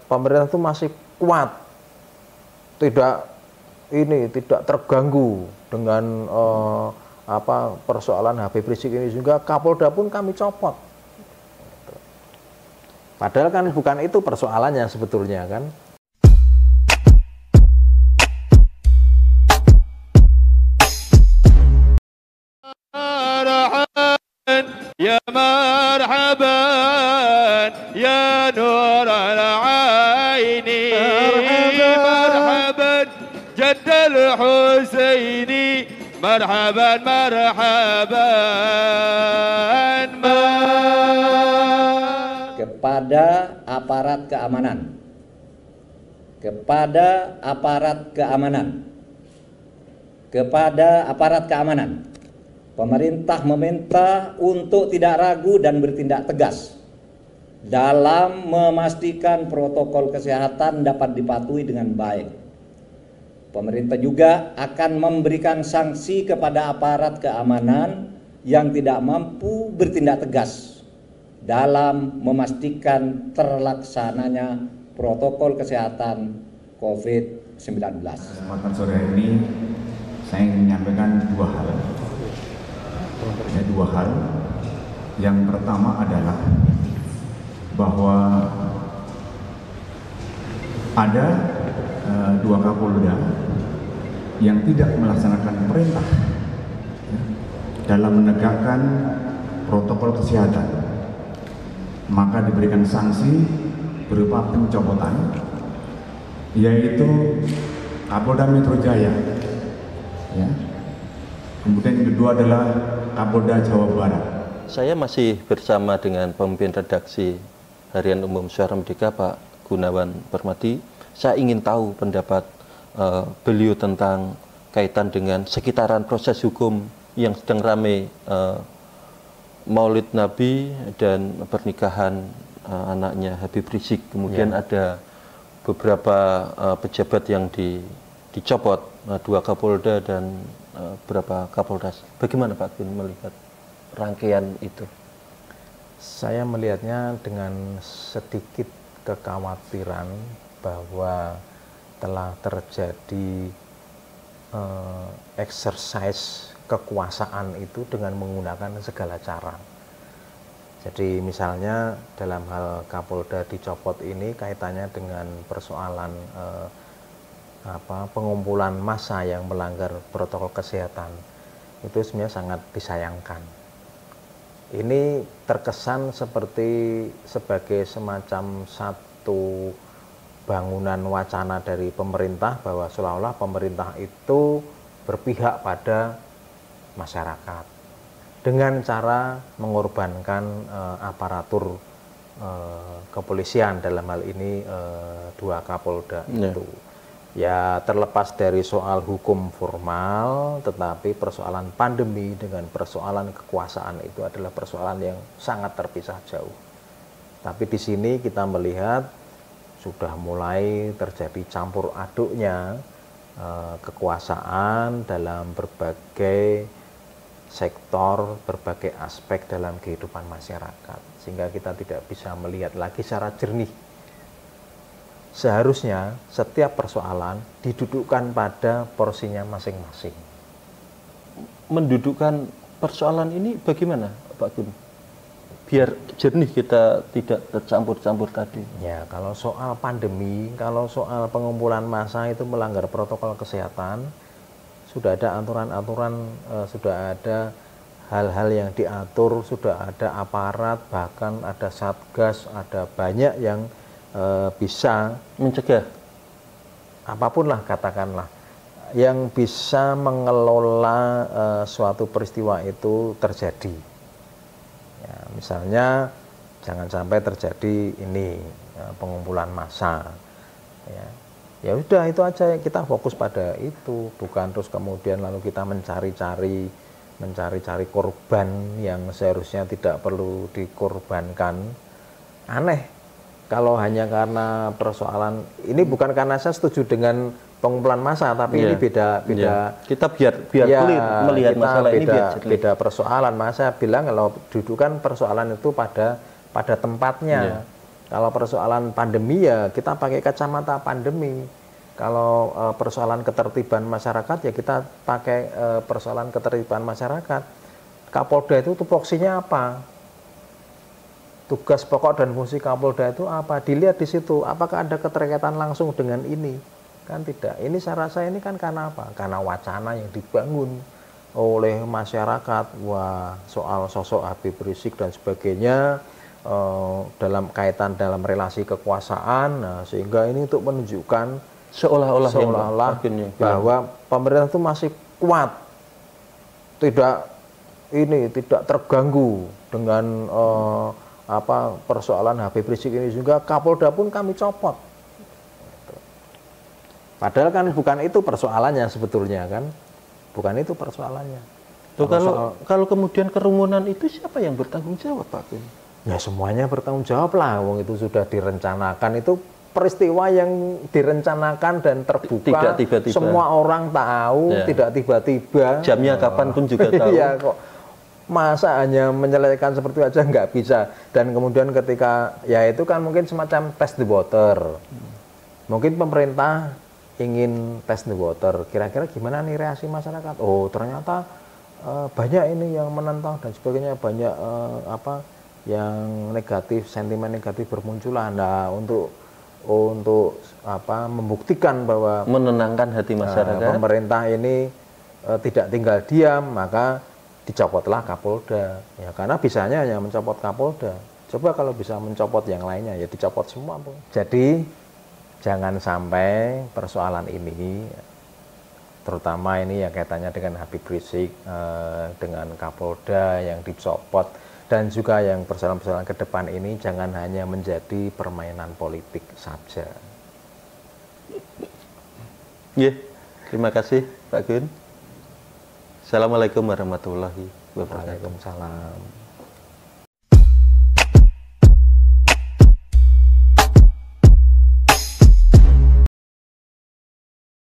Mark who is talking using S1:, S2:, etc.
S1: pemerintah itu masih kuat, tidak terganggu dengan persoalan Habib Rizik ini, juga Kapolda pun kami copot. Padahal kan bukan itu persoalannya sebetulnya kan.
S2: Ya marhaban ya nur al-aini, marhaban jaddal Husaini, marhaban marhaban.
S3: Kepada aparat keamanan, kepada aparat keamanan, kepada aparat keamanan, pemerintah meminta untuk tidak ragu dan bertindak tegas dalam memastikan protokol kesehatan dapat dipatuhi dengan baik. Pemerintah juga akan memberikan sanksi kepada aparat keamanan yang tidak mampu bertindak tegas dalam memastikan terlaksananya protokol kesehatan COVID-19.
S4: Kesempatan sore ini saya ingin menyampaikan dua hal. Yang pertama adalah bahwa ada dua Kapolda yang tidak melaksanakan perintah dalam menegakkan protokol kesehatan, maka diberikan sanksi berupa pencopotan, yaitu Kapolda Metro Jaya, ya. Kemudian yang kedua adalah Kapolda Jawa Barat.
S5: Saya masih bersama dengan pemimpin redaksi Harian Umum Suara Merdeka, Pak Gunawan Permadi. Saya ingin tahu pendapat beliau tentang kaitan dengan sekitaran proses hukum yang sedang ramai, Maulid Nabi dan pernikahan anaknya Habib Rizik. Kemudian ada beberapa pejabat yang dicopot, dua Kapolda dan berapa Kapoldas. Bagaimana Pak Gun melihat rangkaian itu?
S1: Saya melihatnya dengan sedikit kekhawatiran bahwa telah terjadi exercise kekuasaan itu dengan menggunakan segala cara. Jadi misalnya dalam hal Kapolda dicopot ini kaitannya dengan persoalan pengumpulan massa yang melanggar protokol kesehatan, itu sebenarnya sangat disayangkan. Ini terkesan sebagai semacam satu bangunan wacana dari pemerintah bahwa seolah-olah pemerintah itu berpihak pada masyarakat dengan cara mengorbankan aparatur kepolisian, dalam hal ini dua Kapolda itu. Ya, terlepas dari soal hukum formal, tetapi persoalan pandemi dengan persoalan kekuasaan itu adalah persoalan yang sangat terpisah jauh. Tapi di sini kita melihat sudah mulai terjadi campur aduknya kekuasaan dalam berbagai sektor, berbagai aspek dalam kehidupan masyarakat, sehingga kita tidak bisa melihat lagi secara jernih. Seharusnya setiap persoalan didudukkan pada porsinya masing-masing.
S5: Mendudukkan persoalan ini bagaimana Pak Gun? Biar jernih, kita tidak tercampur-campur tadi.
S1: Ya, kalau soal pandemi, kalau soal pengumpulan massa itu melanggar protokol kesehatan, sudah ada aturan-aturan, sudah ada hal-hal yang diatur, sudah ada aparat, bahkan ada satgas, ada banyak yang bisa
S5: mencegah,
S1: apapun lah katakanlah, yang bisa mengelola suatu peristiwa itu terjadi. Ya, misalnya jangan sampai terjadi ini pengumpulan massa. Ya udah, itu aja, kita fokus pada itu, bukan terus kemudian lalu kita mencari-cari korban yang seharusnya tidak perlu dikorbankan. Aneh kalau hanya karena persoalan ini, bukan karena saya setuju dengan pengumpulan massa, tapi ini beda.
S5: Kita biar pelit melihat masalah ini,
S1: beda persoalan. Masa bilang kalau dudukan persoalan itu pada tempatnya. Kalau persoalan pandemi ya kita pakai kacamata pandemi. Kalau persoalan ketertiban masyarakat ya kita pakai persoalan ketertiban masyarakat. Kapolda itu tupoksinya apa? Tugas pokok dan fungsi Kapolda itu apa? Dilihat di situ. Apakah ada keterkaitan langsung dengan ini? Kan tidak. Ini saya rasa ini kan karena apa? Karena wacana yang dibangun oleh masyarakat. Wah, soal sosok Habib Rizik dan sebagainya dalam kaitan dalam relasi kekuasaan. Nah, sehingga ini untuk menunjukkan seolah-olah bahwa pemerintah itu masih kuat, tidak terganggu dengan persoalan Habib Rizik ini, juga Kapolda pun kami copot. Padahal kan bukan itu persoalannya sebetulnya kan, bukan itu persoalannya.
S5: Kalau kemudian kerumunan itu siapa yang bertanggung jawab, Pak Gun?
S1: Ya semuanya bertanggung jawab lah, wong itu sudah direncanakan, itu peristiwa yang direncanakan dan terbuka,
S5: tidak tiba-tiba.
S1: Semua orang tahu, ya. Tidak tiba-tiba.
S5: Jamnya kapan pun juga tahu.
S1: Iya kok. Masa hanya menyelesaikan seperti itu aja nggak bisa. Dan kemudian ketika, ya itu kan mungkin semacam test the water. Mungkin pemerintah ingin test the water. Kira-kira gimana nih reaksi masyarakat? Oh ternyata banyak ini yang menentang dan sebagainya, banyak yang negatif, sentimen negatif bermunculan. Nah untuk membuktikan bahwa
S5: menenangkan hati masyarakat,
S1: pemerintah ini tidak tinggal diam, maka dicopotlah Kapolda. Ya karena bisanya hanya mencopot Kapolda. Coba kalau bisa mencopot yang lainnya ya dicopot semua, Bu. Jadi jangan sampai persoalan ini, terutama ini yang kaitannya dengan Habib Rizik, dengan Kapolda yang dicopot, dan juga yang persoalan-persoalan ke depan ini jangan hanya menjadi permainan politik saja.
S5: Ya, terima kasih Pak Gun. Assalamualaikum warahmatullahi wabarakatuh.
S1: Waalaikumsalam.